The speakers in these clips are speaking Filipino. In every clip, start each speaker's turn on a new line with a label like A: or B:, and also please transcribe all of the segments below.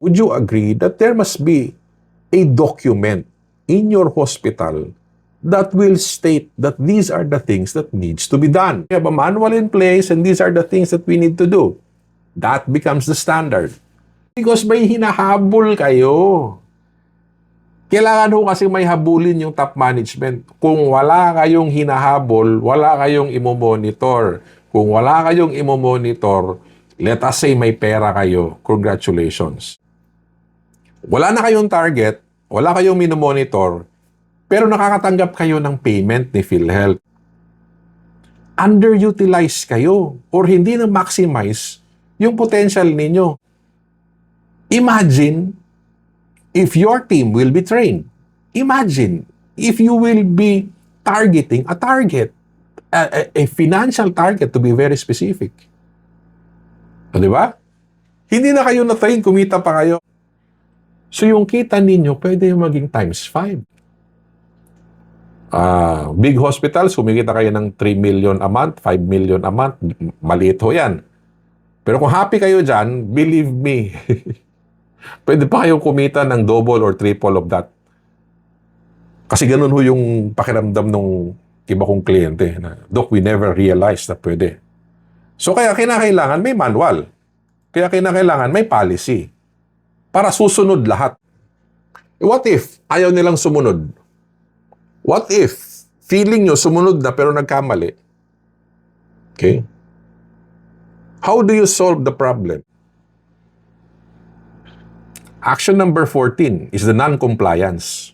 A: Would you agree that there must be a document in your hospital that will state that these are the things that needs to be done? We have a manual in place and these are the things that we need to do. That becomes the standard. Because may hinahabol kayo. Kailangan ho kasi may habulin yung top management. Kung wala kayong hinahabol, wala kayong imomonitor. Kung wala kayong imomonitor, let us say may pera kayo. Congratulations. Wala na kayong target, wala kayong minomonitor, pero nakakatanggap kayo ng payment ni PhilHealth. Underutilized kayo or hindi na-maximize yung potential ninyo. Imagine if your team will be trained. Imagine if you will be targeting a target, a financial target to be very specific. O, di ba? Hindi na kayo na-train, kumita pa kayo. So yung kita ninyo, pwede yung maging times 5. Big hospitals, kumikita kayo ng 3 million a month, 5 million a month, maliit ho yan. Pero kung happy kayo dyan, believe me, pwede pa kayong kumita ng double or triple of that. Kasi ganun ho yung pakiramdam ng iba kong kliyente. Doc, we never realized na pwede. So kaya kinakailangan may manual. Kaya kinakailangan may policy. Para susunod lahat. What if ayaw nilang sumunod? What if feeling nyo sumunod na pero nagkamali? Okay? How do you solve the problem? Action number 14 is the non-compliance.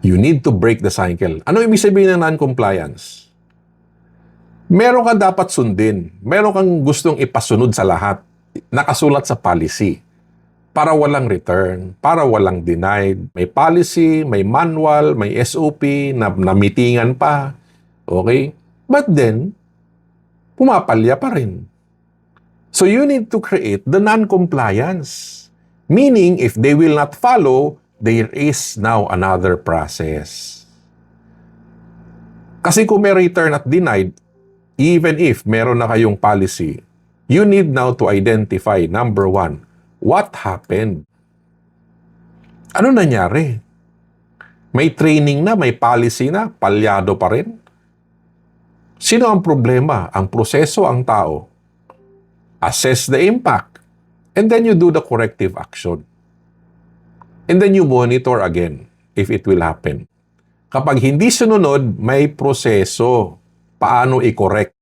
A: You need to break the cycle. Ano ibig sabihin ng non-compliance? Meron kang dapat sundin. Meron kang gustong ipasunod sa lahat. Nakasulat sa policy. Para walang return, para walang denied. May policy, may manual, may SOP, na meetingan pa. Okay? But then, pumapalya pa rin. So you need to create the non-compliance. Meaning, if they will not follow, there is now another process. Kasi kung may return at denied, even if meron na kayong policy, you need now to identify, number 1, what happened? Ano nangyari? May training na, may policy na, palyado pa rin? Sino ang problema? Ang proseso, ang tao. Assess the impact. And then you do the corrective action. And then you monitor again if it will happen. Kapag hindi sununod, may proseso. Paano i-correct?